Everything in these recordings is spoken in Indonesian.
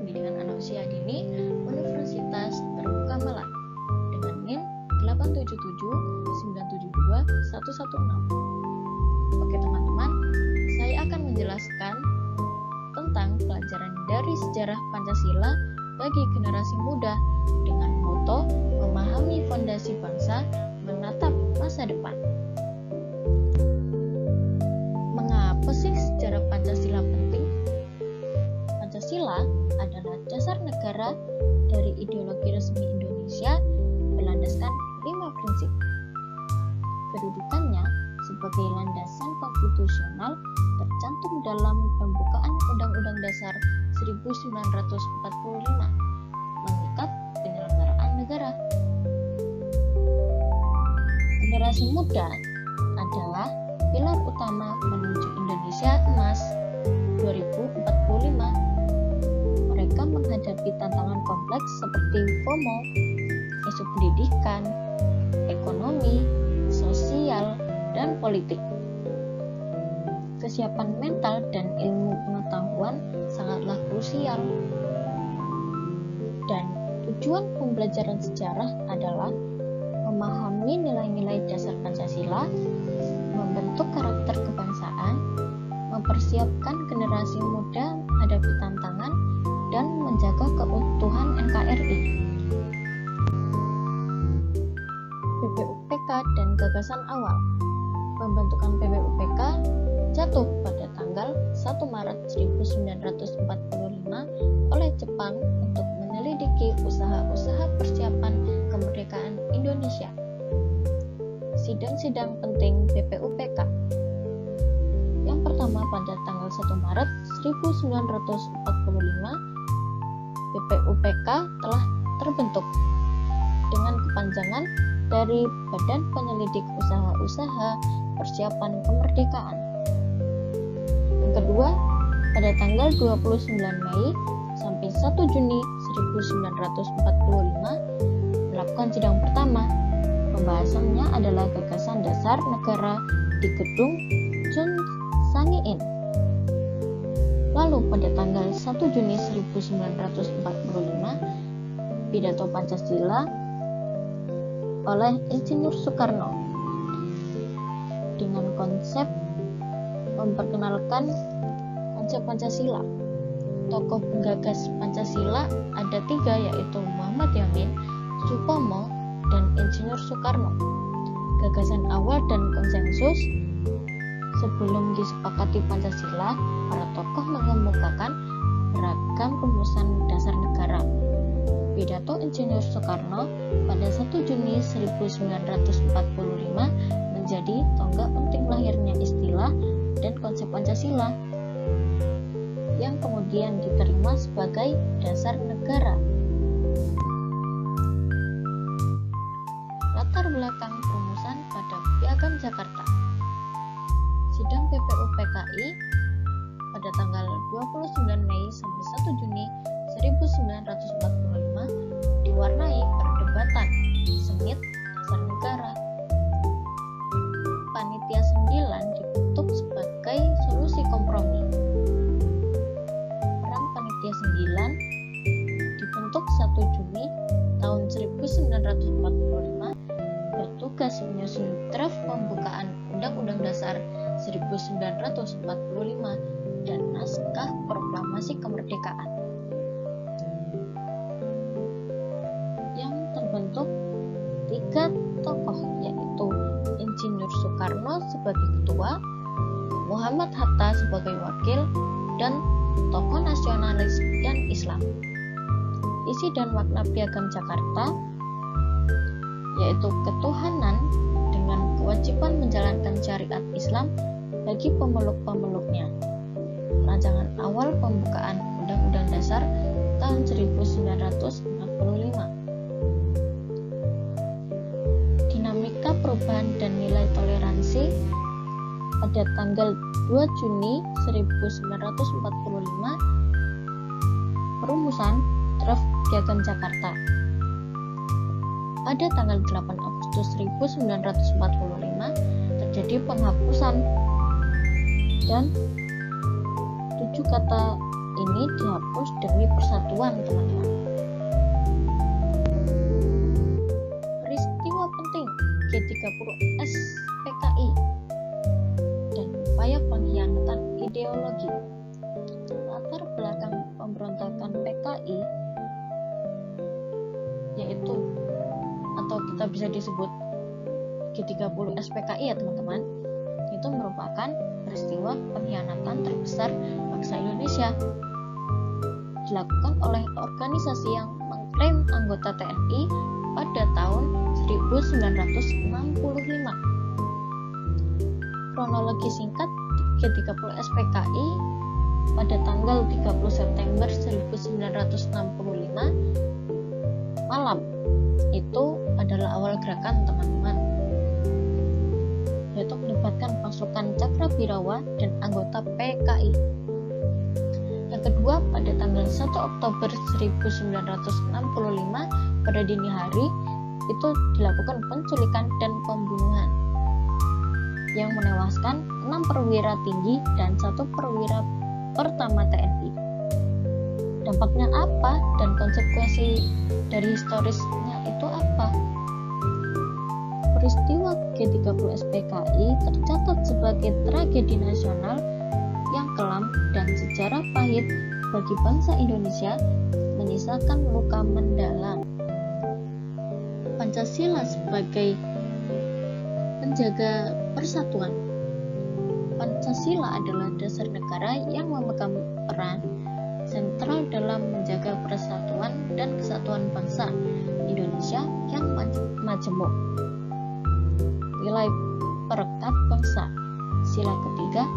Pembimbingan Anak Usia Dini Universitas Terbuka Malang dengan NIM 877972116. Oke teman-teman, saya akan menjelaskan tentang pelajaran dari sejarah Pancasila bagi generasi muda dengan moto memahami fondasi bangsa, menatap masa depan. Mengapa sih sejarah Pancasila penting? Pancasila adalah dasar negara dari ideologi resmi Indonesia berlandaskan 5 prinsip. Kedudukannya sebagai landasan konstitusional tercantum dalam pembukaan Undang-Undang Dasar 1945 mengikat penyelenggaraan negara. Generasi muda adalah pilar utama menuju Indonesia Emas 2045. Mereka menghadapi tantangan kompleks seperti FOMO, isu pendidikan, ekonomi, sosial, dan politik. Kesiapan mental dan ilmu pengetahuan sangatlah krusial. Dan tujuan pembelajaran sejarah adalah memahami nilai-nilai dasar Pancasila, membentuk karakter kebangsaan, mempersiapkan generasi muda menghadapi tantangan, dan menjaga keutuhan NKRI. PPUPK dan gagasan awal. Pembentukan PPUPK jatuh pada tanggal 1 Maret 1945 oleh Jepang untuk menyelidiki usaha-usaha persiapan kemerdekaan Indonesia. Sidang-sidang penting PPUPK. Yang pertama pada tanggal 1 Maret 1945, PPUPK telah terbentuk dengan kepanjangan dari Badan Penyelidik Usaha-Usaha Persiapan Kemerdekaan. Yang kedua, pada tanggal 29 Mei sampai 1 Juni 1945 melakukan sidang pertama. Pembahasannya adalah gagasan dasar negara di Gedung Chun Sangiin. Lalu pada tanggal 1 Juni 1945, pidato Pancasila oleh Insinyur Soekarno dengan konsep memperkenalkan konsep Pancasila. Tokoh penggagas Pancasila ada 3, yaitu Muhammad Yamin, Supomo, dan Insinyur Soekarno. Gagasan awal dan konsensus. Sebelum disepakati Pancasila, para tokoh mengemukakan beragam rumusan dasar negara. Pidato Insinyur Soekarno pada 1 Juni 1945 menjadi tonggak penting lahirnya istilah dan konsep Pancasila yang kemudian diterima sebagai dasar negara. Latar belakang perumusan pada Piagam Jakarta. Sidang PPUPKI pada tanggal 29 Mei sampai 1 Juni 1945 diwarnai perdebatan sengit dasar negara. Panitia 9 dibentuk sebagai solusi kompromi. Peran Panitia 9 dibentuk 1 Juni tahun 1945 bertugas menyusun draft pembukaan Undang-Undang Dasar 1945 dan naskah proklamasi kemerdekaan. Yang terbentuk 3 tokoh, yaitu Insinyur Soekarno sebagai ketua, Muhammad Hatta sebagai wakil, dan tokoh nasionalis dan Islam. Isi dan makna Piagam Jakarta yaitu ketuhanan dengan kewajiban menjalankan syariat Islam bagi pemeluk-pemeluknya. Rancangan awal pembukaan Undang-Undang Dasar tahun 1945. Dinamika perubahan dan nilai toleransi. Pada tanggal 2 Juni 1945, perumusan draft Piagam Jakarta. Pada tanggal 8 Agustus 1945 terjadi penghapusan dan 7 kata ini dihapus demi persatuan, teman-teman. Peristiwa penting G30S PKI dan upaya pengkhianatan ideologi. Latar belakang pemberontakan PKI yaitu, atau kita bisa disebut G30S PKI ya teman-teman, itu merupakan peristiwa pengkhianatan terbesar bangsa Indonesia, dilakukan oleh organisasi yang mengklaim anggota TNI pada tahun 1965. Kronologi singkat G30S PKI pada tanggal 30 September 1965 malam itu adalah awal gerakan, teman-teman, yaitu melibatkan pasukan Cakrabirawa dan anggota PKI. Yang kedua, pada tanggal 1 Oktober 1965 pada dini hari itu dilakukan penculikan dan pembunuhan yang menewaskan 6 perwira tinggi dan 1 perwira pertama TNI. Dampaknya apa dan konsekuensi dari historisnya itu apa? Peristiwa G30S PKI tercatat sebagai tragedi nasional yang kelam dan sejarah pahit bagi bangsa Indonesia, menyisakan luka mendalam. Pancasila sebagai penjaga persatuan. Pancasila adalah dasar negara yang memegang peran sentral dalam menjaga persatuan dan kesatuan bangsa Indonesia yang majemuk. Nilai perekat bangsa. Sila ketiga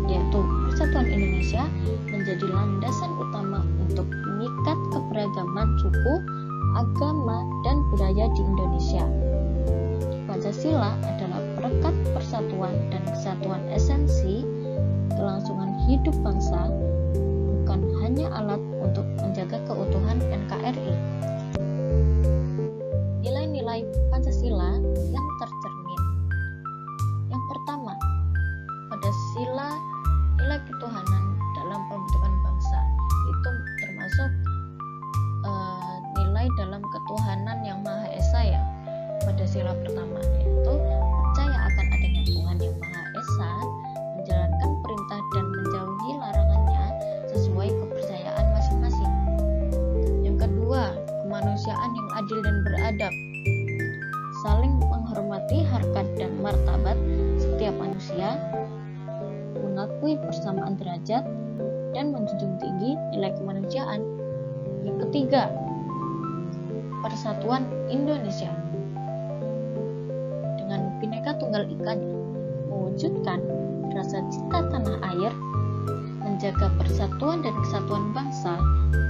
yaitu persatuan Indonesia menjadi landasan utama untuk mengikat keberagaman suku, agama, dan budaya di Indonesia. Pancasila adalah perekat persatuan dan kesatuan esensi kelangsungan hidup bangsa, bukan hanya alat untuk menjaga keutuhan NKRI. Nilai-nilai Pancasila yang tercermin. Yang pertama, pada sila nilai ketuhanan dalam pembentukan bangsa itu termasuk nilai dalam ketuhanan yang Maha Esa ya. Pada sila pertama yaitu percaya akan adanya Tuhan yang Maha Esa, menjalankan perintah dan menjauhi larangannya sesuai kepercayaan masing-masing. Yang kedua, kemanusiaan yang adil dan beradab, saling menghormati harkat dan martabat setiap manusia, mengakui persamaan derajat, dan menjunjung tinggi nilai kemanusiaan. Yang ketiga, persatuan Indonesia dengan Bhinneka Tunggal Ikanya, mewujudkan rasa cinta tanah air, menjaga persatuan dan kesatuan bangsa,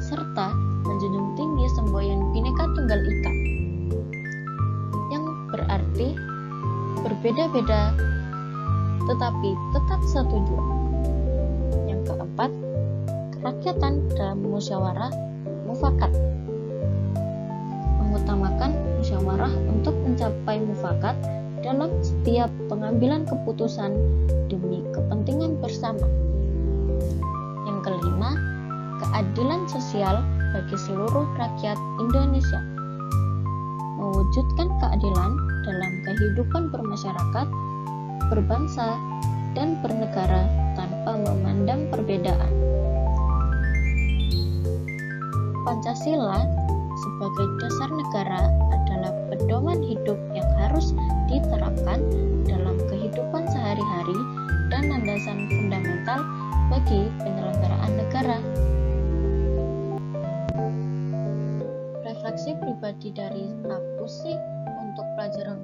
serta menjunjung tinggi semboyan Bhinneka Tunggal Ika, yang berarti berbeda-beda tetapi tetap satu jua. Yang keempat, kerakyatan dalam musyawarah mufakat, mengutamakan musyawarah untuk mencapai mufakat dalam setiap pengambilan keputusan demi kepentingan bersama. Yang kelima, keadilan sosial bagi seluruh rakyat Indonesia, mewujudkan keadilan dalam kehidupan bermasyarakat, berbangsa, dan bernegara tanpa memandang perbedaan. Pancasila sebagai dasar negara adalah pedoman hidup yang harus diterapkan dalam kehidupan sehari-hari dan landasan fundamental bagi penyelenggaraan negara. Refleksi pribadi dari aku sih untuk pelajaran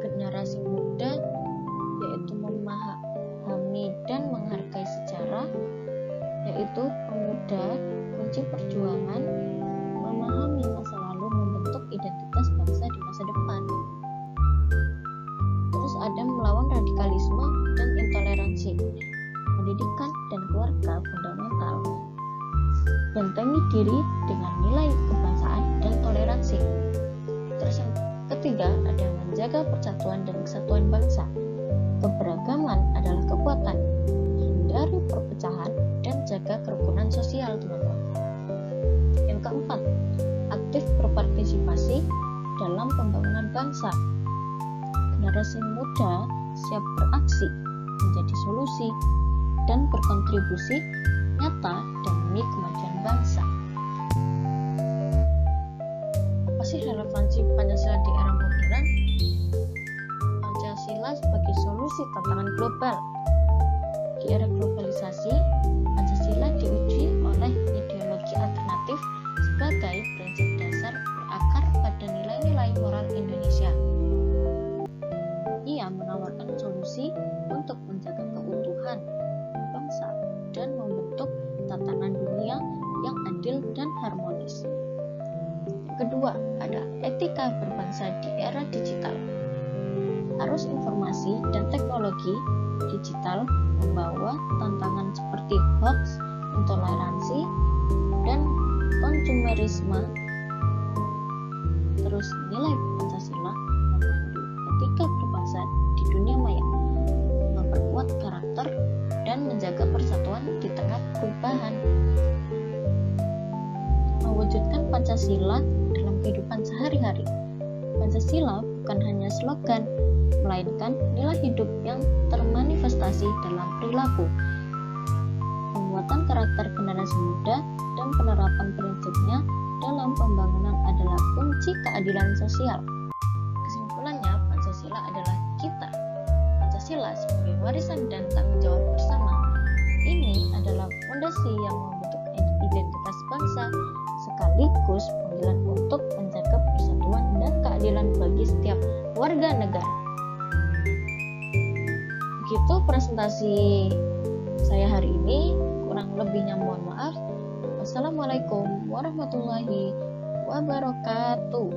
generasi muda yaitu memahami dan menghargai sejarah, yaitu pemuda kunci perjuangan, memahami masa lalu membentuk identitas bangsa di masa depan. Terus ada melawan radikalisme dan intoleransi, pendidikan dan keluarga fundamental, bentengi diri dengan nilai kebangsaan dan toleransi. Terus yang ketiga ada menjaga persatuan dan kesatuan bangsa. Keberagaman adalah kekuatan, hindari perpecahan dan jaga kerukunan sosial. bangsa. Generasi muda siap beraksi menjadi solusi dan berkontribusi nyata demi kemajuan bangsa. Apa sih relevansi Pancasila di era modern? Pancasila sebagai solusi tantangan global. Di era globalisasi, Pancasila diuji oleh ideologi alternatif sebagai prinsip dasar berakar pada nilai-nilai moral Indonesia. Ia menawarkan solusi untuk menjaga keutuhan bangsa dan membentuk tatanan dunia yang adil dan harmonis. Kedua, ada etika berbangsa di era digital. Arus informasi dan teknologi digital membawa tantangan seperti hoax, intoleransi, dan konsumerisme. Terus nilai Pancasila memandu etika berbangsa di dunia maya, memperkuat karakter dan menjaga persatuan di tengah perubahan. Mewujudkan Pancasila dalam kehidupan sehari-hari. Pancasila bukan hanya slogan, melainkan nilai hidup yang termanifestasi dalam perilaku. Penguatan karakter generasi muda dan penerapan prinsipnya dalam pembangunan adalah kunci keadilan sosial. Kesimpulannya, Pancasila adalah kita. Pancasila sebagai warisan dan tanggung jawab bersama. Ini adalah fondasi yang membentuk identitas bangsa, sekaligus panggilan untuk menjaga persatuan dan keadilan bagi setiap warga negara. Begitu presentasi saya hari ini, kurang lebihnya mohon maaf. Wassalamualaikum warahmatullahi wabarakatuh.